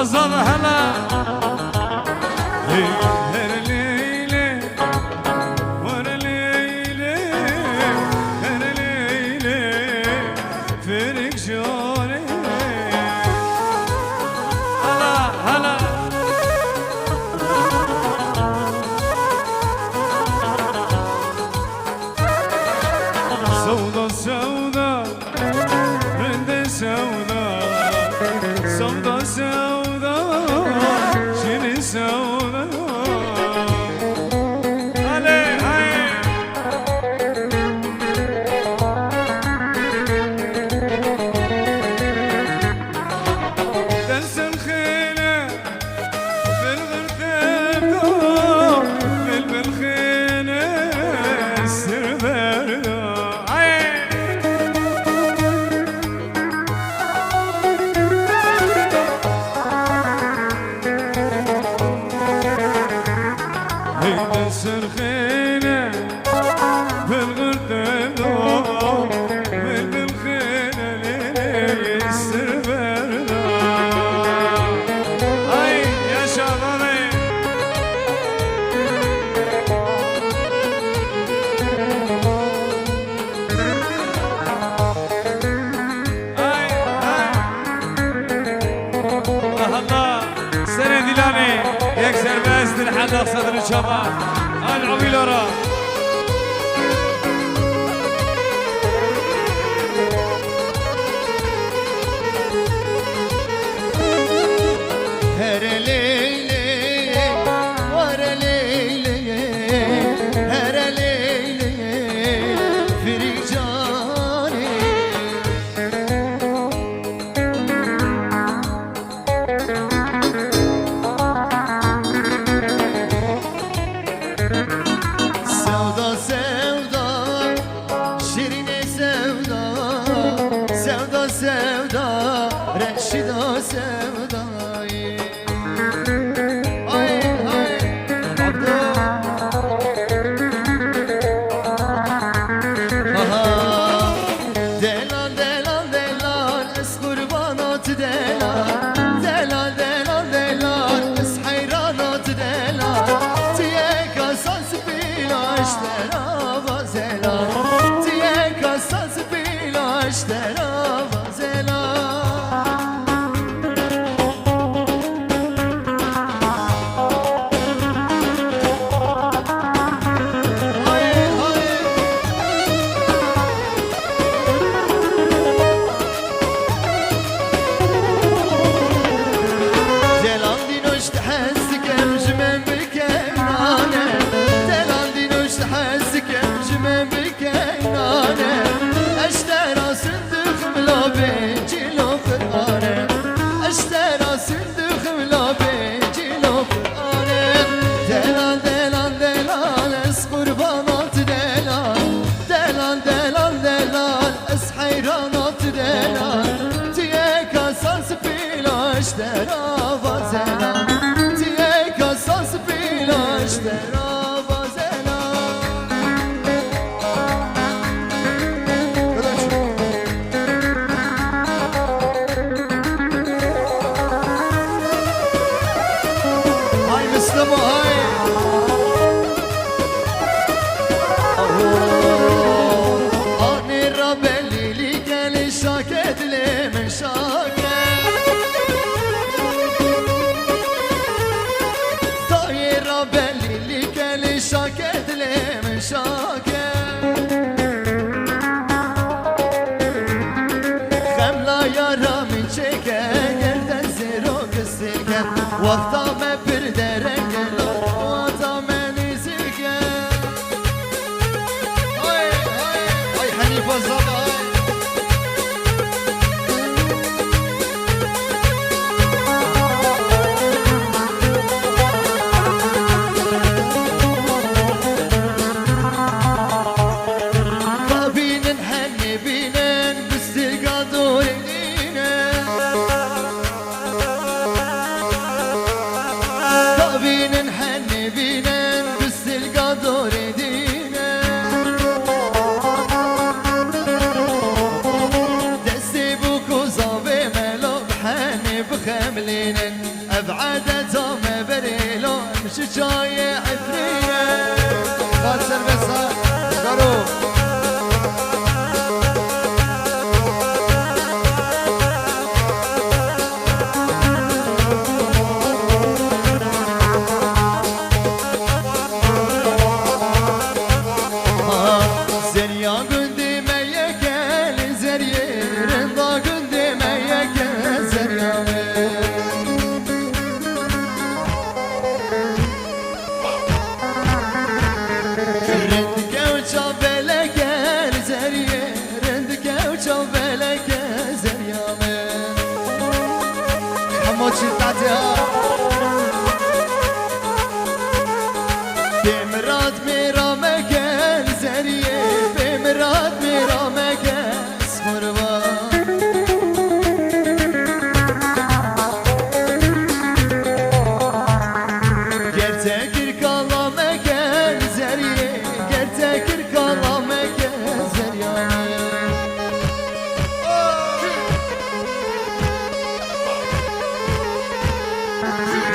زاد هلا هر ليلة ورا ليلة هر ليلة فرق جوني هلا هلا سودا سودا رند سودا سودا سودا شيرين سودا علي هاي دنس الخيلة بالغرفة بالخيلة السردار الخيلة بالغردة بالخيلة ليلي السربردة هاي يا شبابي هاي هاي الله الله سنة ديلاني يكسر بس لحد صدر الشباب العبي لورا هر ليلة ورا ليلة هر ليلة فرق جاني سودا سودا شیرین سودا سودا سودا رشیدا سودا ay ay abdo aha delal delal delal es kurbanat delal delal delal delal es hayranat delal tiye kasas bilaş derava zelal tiye kasas bilaş derava zelal درا زلا تیه کاساس پیلاش درا زلا های مسلم های آنی را بلیلی گلی جای عفرینه خال سربست ها کارو زریا گندime yeken zeryerin da gündeme yeken zeryame Rendike uça beleken zerye Rendike uça beleken zeryame Hamo çiftati ha Bemrat mirameken zerye Bemrat mirameken skorva Gerçekir kalameken zerye Gerçekir kalameken zeryame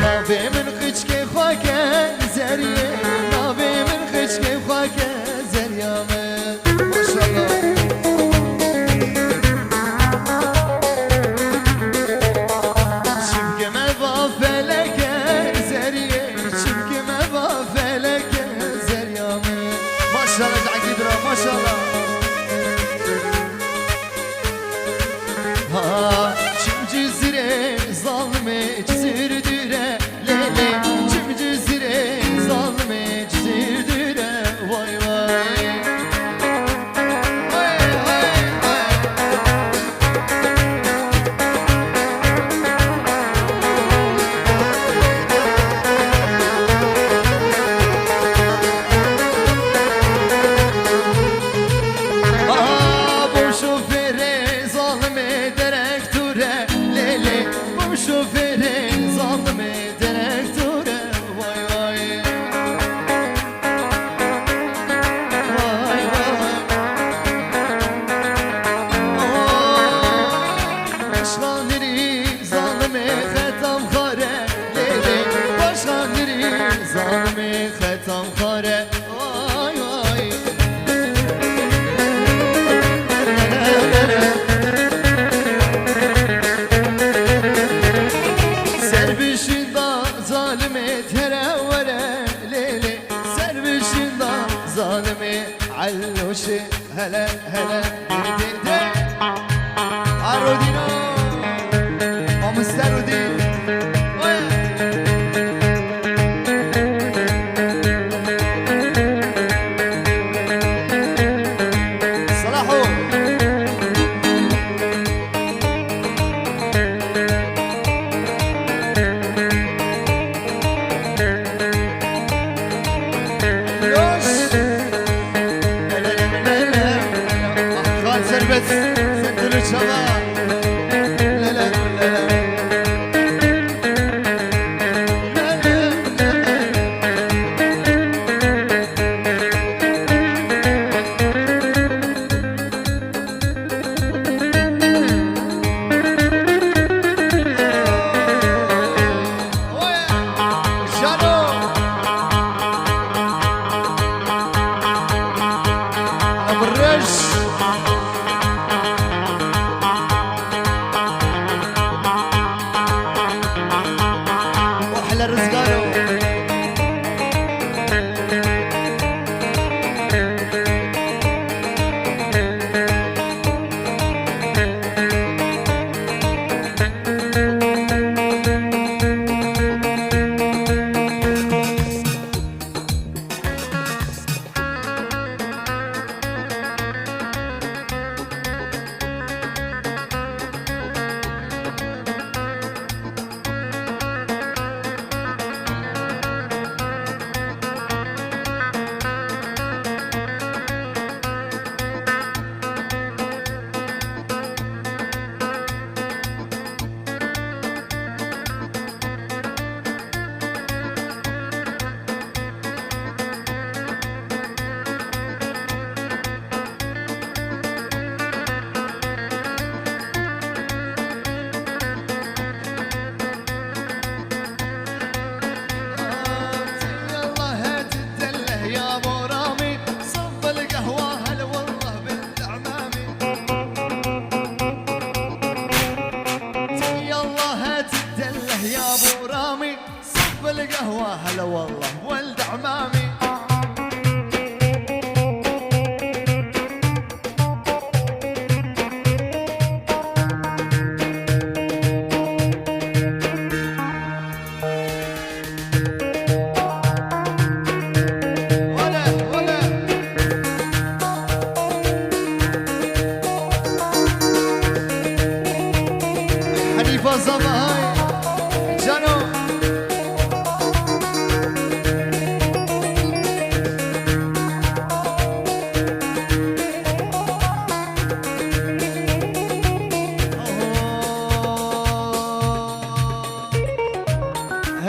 Navimin kıçke faken zerye Navimin kıçke faken zeryame Maşallah Çimkime va feleken zerye Çimkime va feleken zeryame Maşallah Cagidra maşallah Ha çimci zire zalme çizirdüre lele Çimci zire zalme çizirdüre vay vay Vay vay vay Bu şoföre zalme direktöre lele Bu şoföre zalme direktöre vay vay Vay vay Başkanları zalme khetam khare lele Başkanları zalme khetam khare vay vay Serbişinda zalimi terevvere leyli Serbişinda zalimi alluşi hele hele diri Arudino Amustarudi Salahu Khal serbest Sendiri çala Lele lele هلا والله ولد عمامي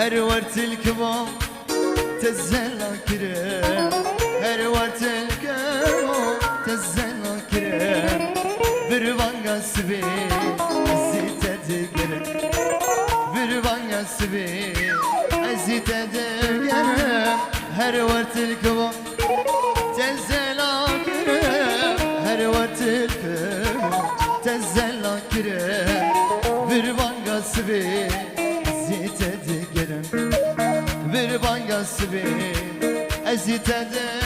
هر ورت الكمام تزلا كرم هر ورت الكمام تزلا كرم بربانغا سبي زيت دقرم بربانغا سبي زيت دقرم هر ورت الكمام تزلا كرم هر ورت الكمام تزلا كرم بربانغا سبي bir bangası bir ezitede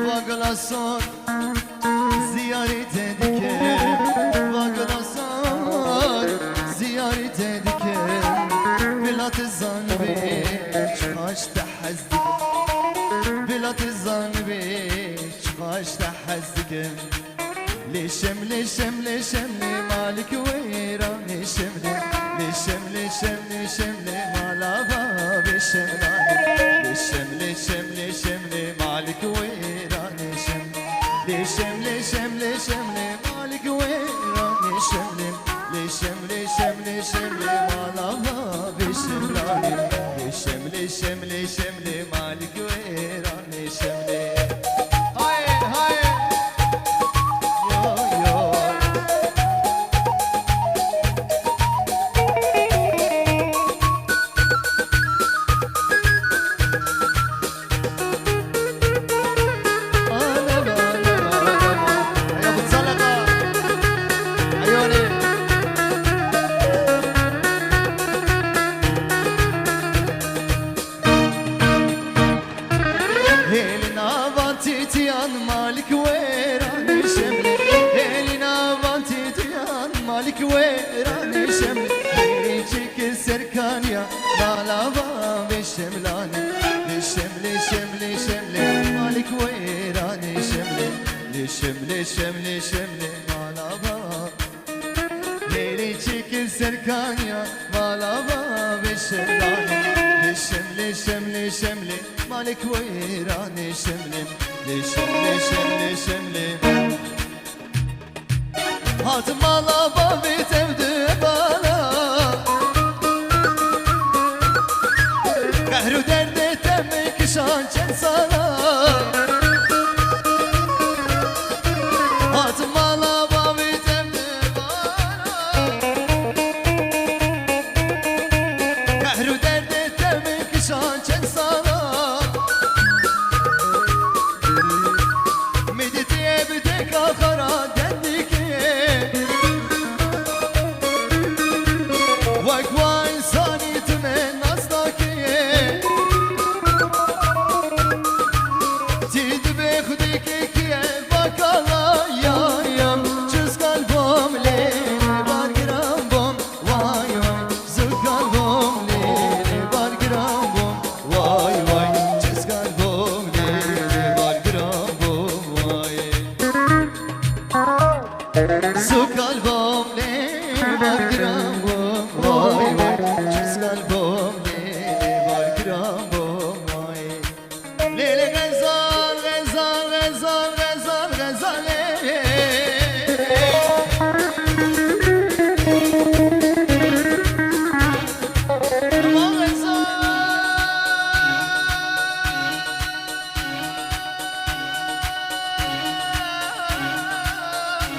Vaglasor ziyaret ediker Vaglasor ziyaret ediker بلا تزان بيش خاش تحزدك بلا تزان بيش خاش تحزدك ليشم ليشم ليشم لي مالك ويران ليشم ليشم ليشم ليشم لي مالا باب الشملاني ليشم ليشم ليشم لي مالك ويران ليشم ليشم ليشم ليشم لي مالك ويران ليشم ليشم ليشم ليشم لي مالا باب الشملاني ليشم ليشم ليشم لي مالك ويران ليشم لي هاي هاي يو يو يا ابو تسلقه عيوني هيلنا بانتيتيان مالك ويراني شملي هيلنا بانتيتيان مالك ويراني شملي هيجيك السركانيا لا باب الشملاني لشملي شملي شملي مالك ويراني شملي لشملي شملي شملي مالا باب هيجيك السركانيا مالا باب الشملاني لشملي شملي شملي مالك ويراني شملي لشملي شملي شملي هات مالا بابي تبدي بالا قهر درد تمك شان چن سالا هات مالا بابي تبدي بالا قهر درد تمك شان چن سالا مدتي بدك آخرا دندكي وقوا إنساني تمن نصدكي تيد بخدك كي بكالا يا جز قلبهم ليلي بارقرام بوم واي واي زو قلبهم ليلي بارقرام بوم واي واي جز قلبهم ليلي بارقرام بوم واي زو قلبهم ليلي بارقرام بوم واي واي جز قلبهم ليلي بارقرام بوم واي ليلي غزال غزال غزال غزال غزال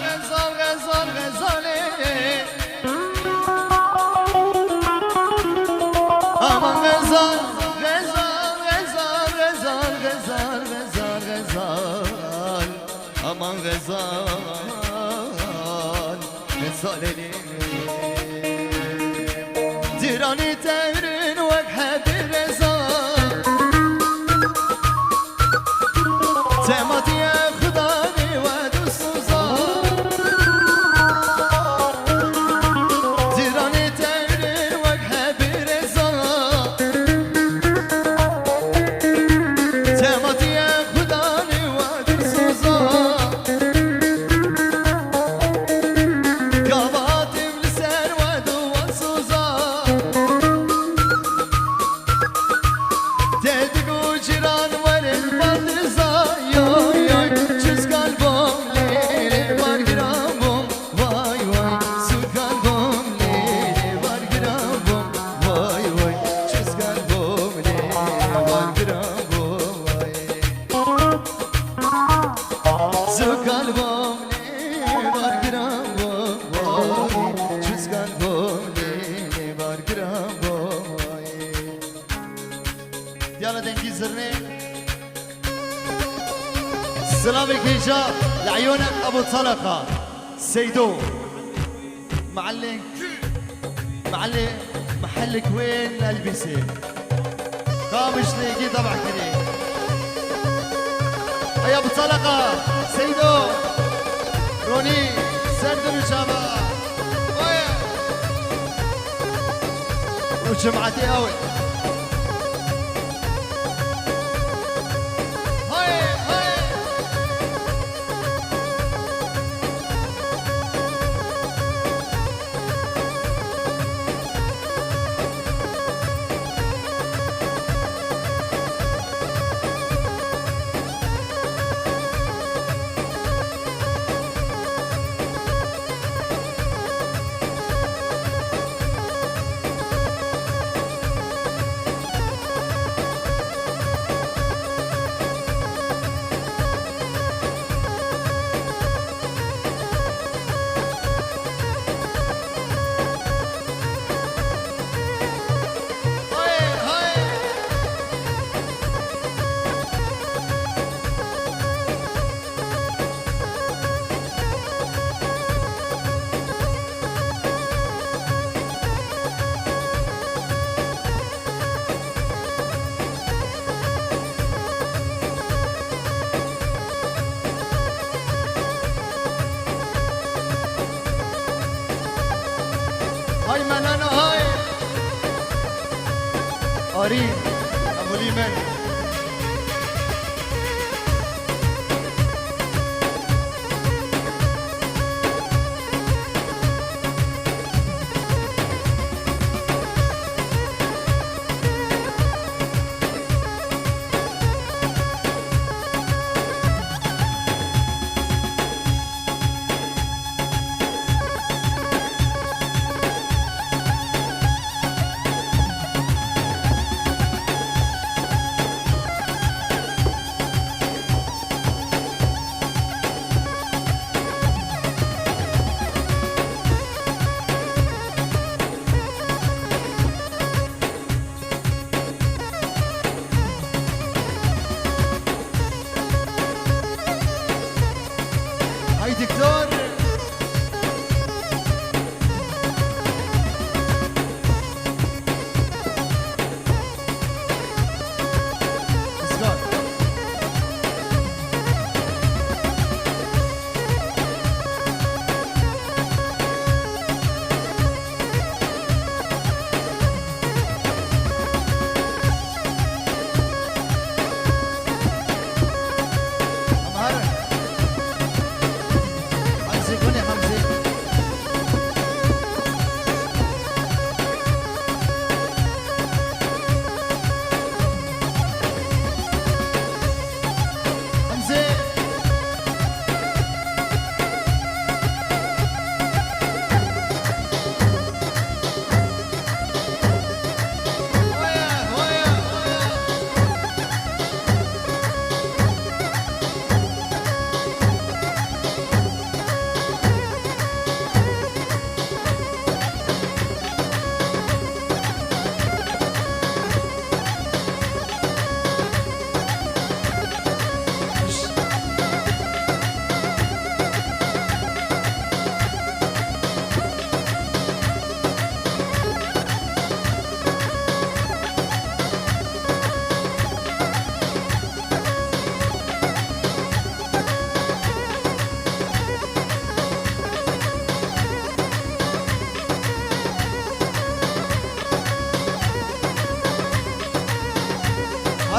غزال غزال غزال aman غزال ليلي جيراني تهرن وكحب الرزال تماتي يا خداني وادو السوزان جيراني تهرن وكحب الرزال تماتي يا خداني وادو السوزان قباتم لسر وادو السوزان تدقو جيران والبلزا يوي يوي شوز قلبهم ليلي وارقرابهم واي واي سود قلبهم ليلي وارقرابهم واي واي شوز قلبهم ليلي وارقرابهم واي سود قلبهم ليلي وارقرابهم واي شوز قلبهم ليلي وارقرابهم واي يلا دنجي زرني سلام الكيشة لعيونك ابو طلقة سيدو معلم محلك وين البسي قامش ليكي طبع كريم يا ابو طلقة سيدو روني سندر شابا وجمعتي اوي هاي منانا هاي قريب ابو ليمان هاي دكتور اسكت أمهرك حمزي كوني حمزي حمزي هويا هويا هويا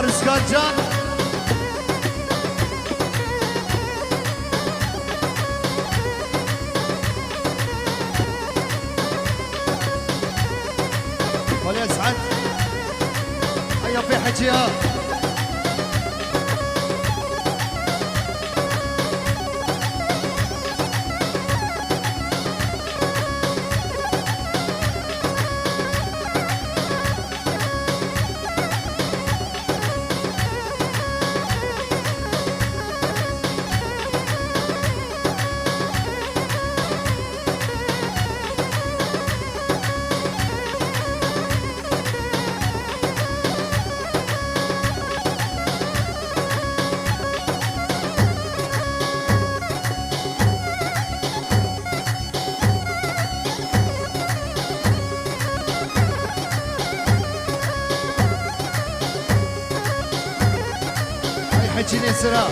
Arıskan Can. ولي اسعد. هيا في حكيها. حكيني سرا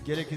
قالك